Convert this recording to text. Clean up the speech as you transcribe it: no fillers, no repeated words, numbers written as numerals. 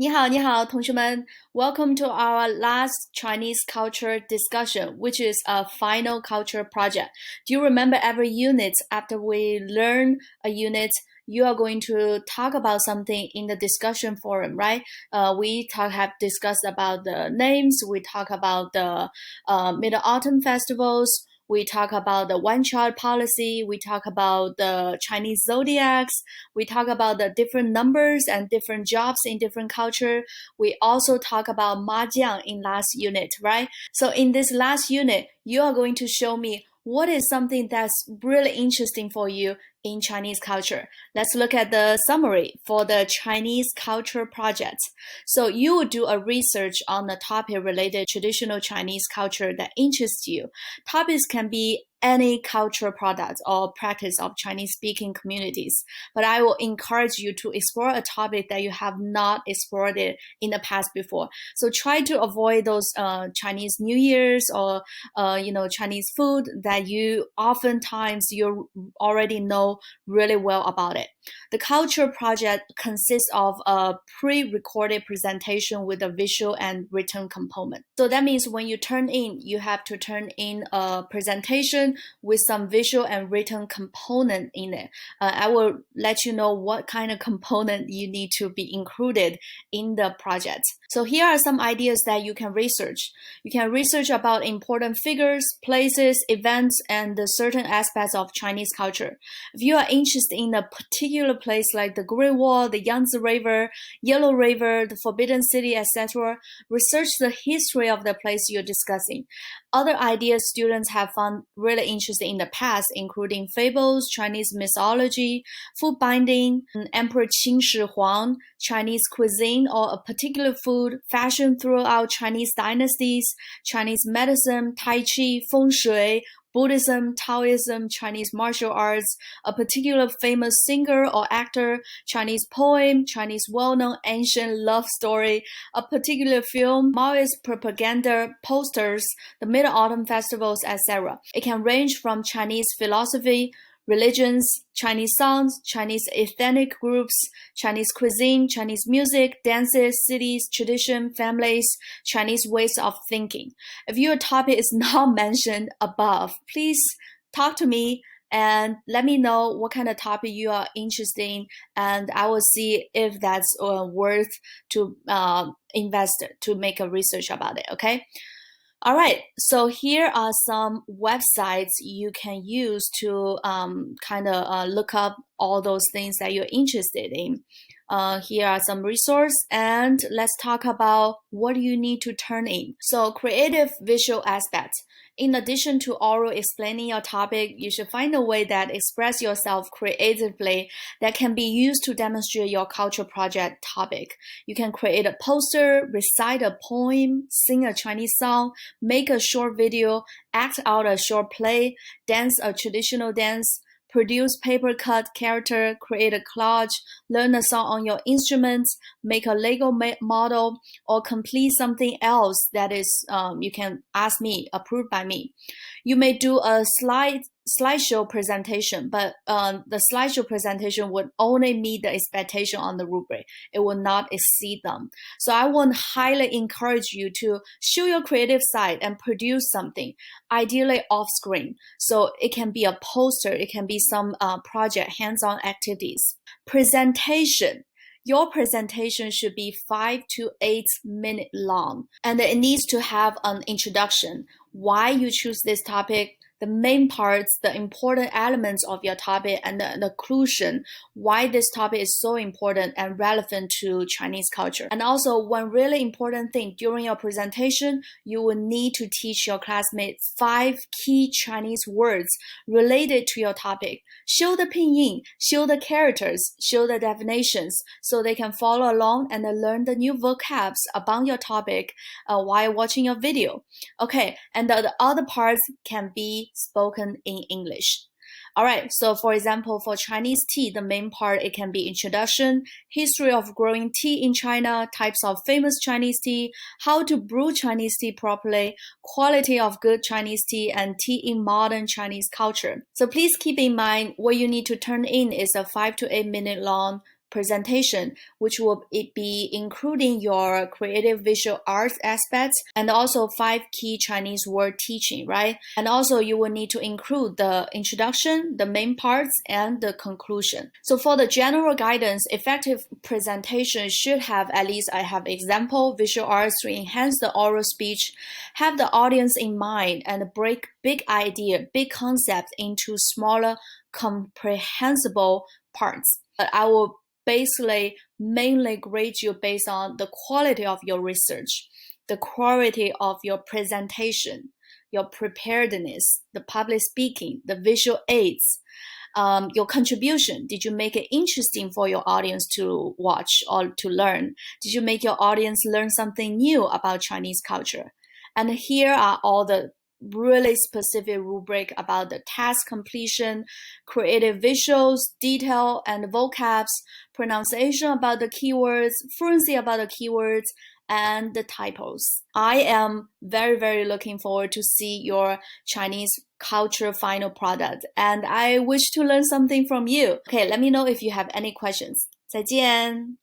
你好，同学们. Welcome to our last Chinese culture discussion, which is a final culture project. Do you remember every unit after we learn a unit, you are going to talk about something in the discussion forum, right? Have discussed about the names. We talk about the Mid-Autumn festivals. We talk about the one-child policy. We talk about the Chinese zodiacs. We talk about the different numbers and different jobs in different culture. We also talk about mahjong in last unit, right? So in this last unit, you are going to show me what is something that's really interesting for you in Chinese culture. Let's look at the summary for the Chinese culture project. So you will do a research on the topic related to traditional Chinese culture that interests you. Topics can be any cultural product or practice of Chinese speaking communities, but I will encourage you to explore a topic that you have not explored it in the past before. So try to avoid those Chinese New Year's or Chinese food that you oftentimes you already know really well about it. The culture project consists of a pre-recorded presentation with a visual and written component. So that means when you turn in, you have to turn in a presentation with some visual and written component in it. I will let you know what kind of component you need to be included in the project. So here are some ideas that you can research. You can research about important figures, places, events, and the certain aspects of Chinese culture. If you are interested in a particular place like the Great Wall, the Yangtze River, Yellow River, the Forbidden City, etc., research the history of the place you're discussing. Other ideas students have found really interesting in the past, including fables, Chinese mythology, food binding, Emperor Qin Shi Huang, Chinese cuisine or a particular food, fashion throughout Chinese dynasties, Chinese medicine, Tai Chi, Feng Shui, Buddhism, Taoism, Chinese martial arts, a particular famous singer or actor, Chinese poem, Chinese well-known ancient love story, a particular film, Maoist propaganda posters, the Mid-Autumn festivals, etc. It can range from Chinese philosophy, religions, Chinese songs, Chinese ethnic groups, Chinese cuisine, Chinese music, dances, cities, tradition, families, Chinese ways of thinking. If your topic is not mentioned above, please talk to me and let me know what kind of topic you are interested in, and I will see if that's worth to invest to make a research about it, okay? All right, so here are some websites you can use to look up all those things that you're interested in. Here are some resources, and let's talk about what you need to turn in. So creative visual aspects. In addition to oral explaining your topic, you should find a way that express yourself creatively that can be used to demonstrate your culture project topic. You can create a poster, recite a poem, sing a Chinese song, make a short video, act out a short play, dance a traditional dance, produce paper cut character, create a collage, learn a song on your instruments, make a Lego model, or complete something else that is you can ask me, approved by me. You may do a slideshow presentation, but the slideshow presentation would only meet the expectation on the rubric. It will not exceed them. So I would highly encourage you to show your creative side and produce something, ideally off screen. So it can be a poster, it can be some project, hands-on activities. Presentation. Your presentation should be 5 to 8 minutes long, and it needs to have an introduction, why you choose this topic, the main parts, the important elements of your topic, and the conclusion, why this topic is so important and relevant to Chinese culture. And also, one really important thing during your presentation, you will need to teach your classmates 5 key Chinese words related to your topic. Show the pinyin, show the characters, show the definitions, so they can follow along and learn the new vocabs about your topic while watching your video. Okay, and the other parts can be spoken in English. All right, so for example, for Chinese tea, the main part, it can be introduction, history of growing tea in China, types of famous Chinese tea, how to brew Chinese tea properly, quality of good Chinese tea, and tea in modern Chinese culture. So please keep in mind what you need to turn in is a 5 to 8 minute long presentation, which will be including your creative visual arts aspects and also 5 key Chinese word teaching, right? And also you will need to include the introduction, the main parts, and the conclusion. So for the general guidance, effective presentation should have at least I have example, visual arts to enhance the oral speech, have the audience in mind, and break big idea, big concept into smaller, comprehensible parts. I will basically mainly grade you based on the quality of your research, the quality of your presentation, your preparedness, the public speaking, the visual aids, your contribution. Did you make it interesting for your audience to watch or to learn? Did you make your audience learn something new about Chinese culture? And here are all the really specific rubric about the task completion, creative visuals, detail and vocabs, pronunciation about the keywords, fluency about the keywords, and the typos. I am very, very looking forward to see your Chinese culture final product, and I wish to learn something from you. Okay, let me know if you have any questions. 再见。